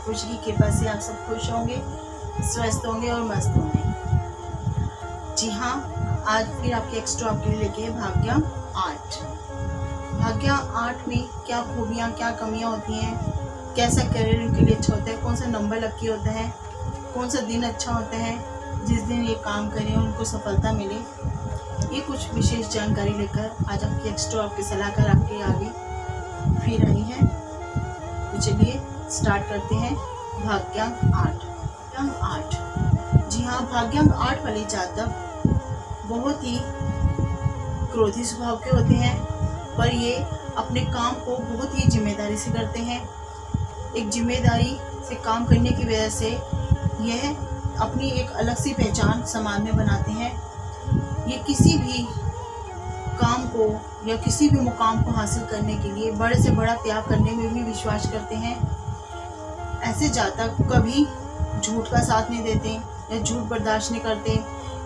महापुरुष की कृपा से आप सब खुश होंगे, स्वस्थ होंगे और मस्त होंगे। जी हाँ, आज फिर आपके एक्स्ट्रा आपके लिए लेके भाग्य 8। भाग्य 8 में क्या खूबियाँ, क्या कमियाँ होती हैं, कैसा करियर इनके लिए अच्छा होता है, कौन सा नंबर लकी होता है, कौन सा दिन अच्छा होता है, जिस दिन ये काम करें उनको सफलता मिले। ये कुछ विशेष जानकारी लेकर आज आपकी एक्स्ट्रा आपके सलाहकार आपके आगे फिर आई है। तो चलिए स्टार्ट करते हैं। भाग्यांक 8। भाग्यांक 8, जी हाँ, भाग्यांक 8 वाले जातक बहुत ही क्रोधी स्वभाव के होते हैं, पर ये अपने काम को बहुत ही जिम्मेदारी से करते हैं। एक जिम्मेदारी से काम करने की वजह से यह अपनी एक अलग सी पहचान समाज में बनाते हैं। ये किसी भी काम को या किसी भी मुकाम को हासिल करने के लिए बड़े से बड़ा त्याग करने में भी विश्वास करते हैं। ऐसे जातक कभी झूठ का साथ नहीं देते या झूठ बर्दाश्त नहीं करते,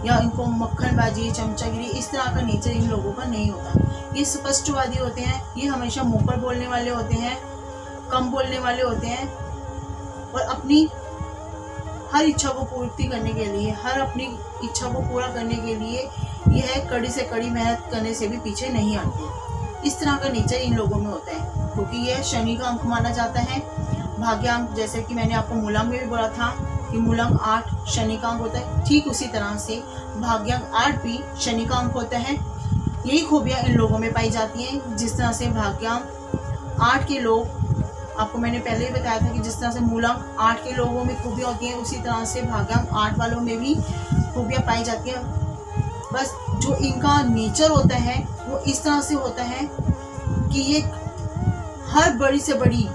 या इनको मक्खनबाजी, चमचागिरी, इस तरह का नेचर इन लोगों का नहीं होता। ये स्पष्टवादी होते हैं, ये हमेशा मुंह पर बोलने वाले होते हैं, कम बोलने वाले होते हैं, और अपनी हर इच्छा को पूर्ति करने के लिए, हर अपनी इच्छा को पूरा करने के लिए यह कड़ी से कड़ी मेहनत करने से भी पीछे नहीं हटते। इस तरह का नेचर इन लोगों में होता है, क्योंकि यह शनि का अंक माना जाता है। भाग्यांक, जैसे कि मैंने आपको मूलांक में भी बोला था कि मूलांक 8 शनि का अंक होता है, ठीक उसी तरह से भाग्यांक 8 भी शनि का अंक होता है। यही खूबियाँ इन लोगों में पाई जाती हैं। जिस तरह से भाग्यांक 8 के लोग, आपको मैंने पहले ही बताया था कि जिस तरह से मूलांक 8 के लोगों में खूबियाँ होती हैं, उसी तरह से भाग्यांक 8 वालों में भी खूबियाँ पाई जाती हैं। बस जो इनका नेचर होता है वो इस तरह से होता है कि ये हर बड़ी से बड़ी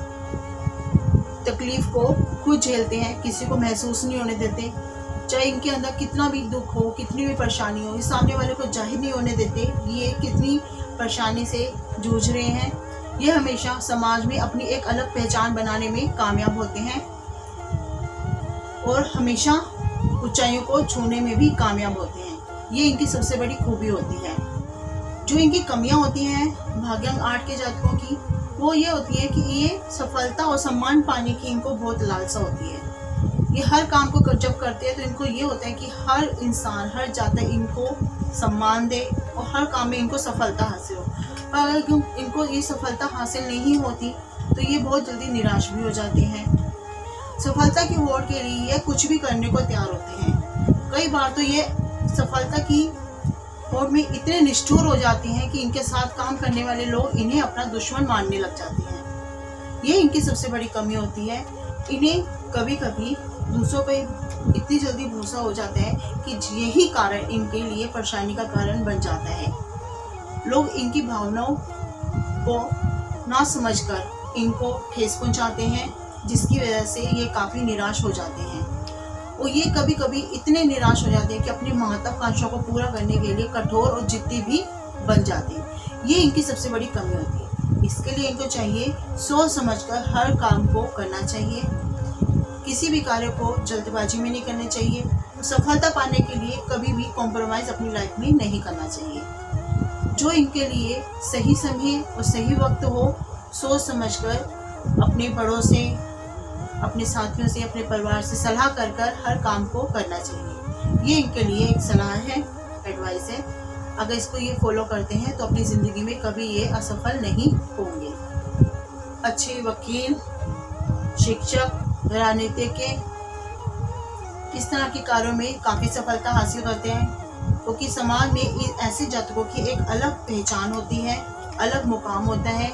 तकलीफ को खुद झेलते हैं, किसी को महसूस नहीं होने देते। चाहे इनके अंदर कितना भी दुख हो, कितनी भी परेशानी हो, इस सामने वाले को जाहिर नहीं होने देते ये कितनी परेशानी से जूझ रहे हैं। ये हमेशा समाज में अपनी एक अलग पहचान बनाने में कामयाब होते हैं और हमेशा ऊंचाइयों को छूने में भी कामयाब होते हैं। ये इनकी सबसे बड़ी खूबी होती है। जो इनकी कमियां होती हैं भाग्यांक 8 के जातकों की, वो ये होती है कि ये सफलता और सम्मान पाने की इनको बहुत लालसा होती है। ये हर काम को जब करते हैं तो इनको ये होता है कि हर इंसान, हर जातक इनको सम्मान दे और हर काम में इनको सफलता हासिल हो। पर अगर इनको ये सफलता हासिल नहीं होती तो ये बहुत जल्दी निराश भी हो जाते हैं। सफलता की होड़ के लिए ये कुछ भी करने को तैयार होते हैं। कई बार तो ये सफलता की होड़ में इतने निष्ठुर हो जाते हैं कि इनके साथ काम करने वाले लोग इन्हें अपना दुश्मन मानने लग जाते हैं। ये इनकी सबसे बड़ी कमी होती है। इन्हें कभी कभी दूसरों पे इतनी जल्दी भरोसा हो जाता है कि यही कारण इनके लिए परेशानी का कारण बन जाता है। लोग इनकी भावनाओं को ना समझकर इनको ठेस पहुंचाते हैं, जिसकी वजह से ये काफ़ी निराश हो जाते हैं। और ये कभी कभी इतने निराश हो जाते हैं कि अपनी महत्वाकांक्षाओं को पूरा करने के लिए कठोर और जिद्दी भी बन जाते हैं। ये इनकी सबसे बड़ी कमी होती है। इसके लिए इनको चाहिए सोच समझकर हर काम को करना चाहिए। किसी भी कार्य को जल्दबाजी में नहीं करना चाहिए। सफलता पाने के लिए कभी भी कॉम्प्रोमाइज़ अपनी लाइफ में नहीं करना चाहिए। जो इनके लिए सही समय और सही वक्त हो, सोच समझकर अपने बड़ों से, अपने साथियों से, अपने परिवार से सलाह कर हर काम को करना चाहिए। ये इनके लिए एक सलाह है, एडवाइस है। अगर इसको ये फॉलो करते हैं तो अपनी ज़िंदगी में कभी ये असफल नहीं होंगे। अच्छे वकील, शिक्षक, राजनीतिज्ञ इस तरह के कार्यों में काफ़ी सफलता हासिल करते हैं, क्योंकि समाज में ऐसे जातकों की एक अलग पहचान होती है, अलग मुकाम होता है।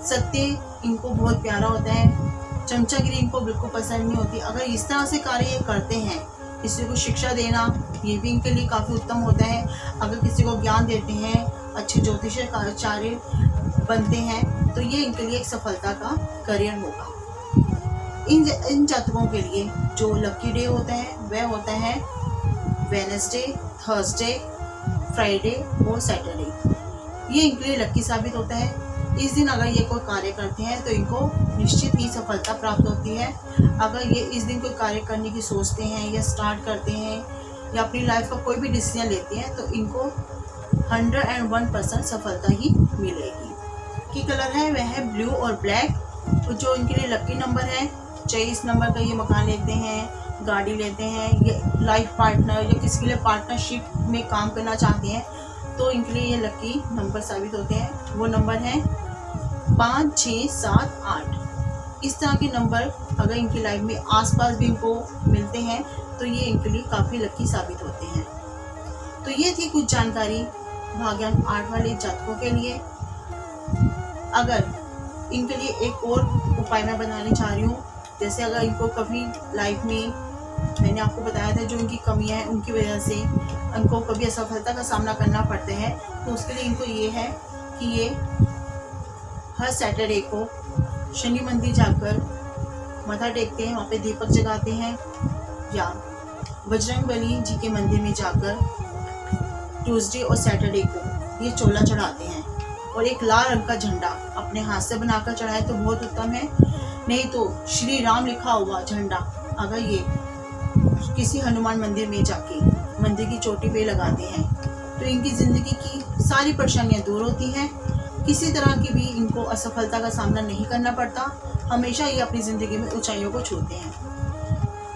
सत्य इनको बहुत प्यारा होता है। चमचागिरी इनको बिल्कुल पसंद नहीं होती। अगर इस तरह से कार्य ये करते हैं, किसी को शिक्षा देना, ये भी इनके लिए काफ़ी उत्तम होता है। अगर किसी को ज्ञान देते हैं, अच्छे ज्योतिषाचार्य बनते हैं, तो ये इनके लिए एक सफलता का करियर होगा। इन जातकों के लिए जो लकी डे होता है वह होता है वेडनेसडे, थर्सडे, फ्राइडे और सैटरडे। ये इनके लिए लकी साबित होता है। इस दिन अगर ये कोई कार्य करते हैं तो इनको निश्चित ही सफलता प्राप्त होती है। अगर ये इस दिन कोई कार्य करने की सोचते हैं या स्टार्ट करते हैं या अपनी लाइफ का कोई भी डिसीजन लेते हैं तो इनको 101% सफलता ही मिलेगी। की कलर है वह है ब्लू और ब्लैक। तो जो इनके लिए लकी नंबर है चाहे इस नंबर का ये मकान लेते हैं, गाड़ी लेते हैं, ये लाइफ पार्टनर या किसी के लिए पार्टनरशिप में काम करना चाहते हैं, तो इनके लिए ये लकी नंबर साबित होते हैं। वो नंबर है 5, 6, 7, 8। इस तरह के नंबर अगर इनकी लाइफ में आसपास भी इनको मिलते हैं तो ये इनके लिए काफ़ी लकी साबित होते हैं। तो ये थी कुछ जानकारी भाग्यांक 8 वाले जातकों के लिए। अगर इनके लिए एक और उपाय मैं बनाने चाह रही हूँ, जैसे अगर इनको कभी लाइफ में, मैंने आपको बताया था जो इनकी कमियां हैं उनकी वजह से इनको कभी असफलता का सामना करना पड़ते हैं, तो उसके लिए इनको ये है कि ये हर सैटरडे को शनि मंदिर जाकर माथा टेकते हैं, वहाँ पे दीपक जगाते हैं, या बजरंगबली जी के मंदिर में जाकर ट्यूसडे और सैटरडे को ये चोला चढ़ाते हैं और एक लाल रंग का झंडा अपने हाथ से बनाकर चढ़ाए तो बहुत उत्तम है। नहीं तो श्री राम लिखा हुआ झंडा अगर ये किसी हनुमान मंदिर में जाके मंदिर की चोटी पे लगाते हैं तो इनकी ज़िंदगी की सारी परेशानियां दूर होती हैं। किसी तरह की भी इनको असफलता का सामना नहीं करना पड़ता, हमेशा ये अपनी ज़िंदगी में ऊंचाइयों को छूते हैं।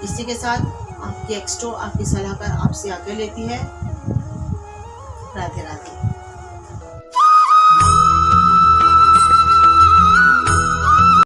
इसी के साथ आपकी एक्सट्रो आपकी सलाहकार आपसे आज्ञा लेती है। राधे राधे।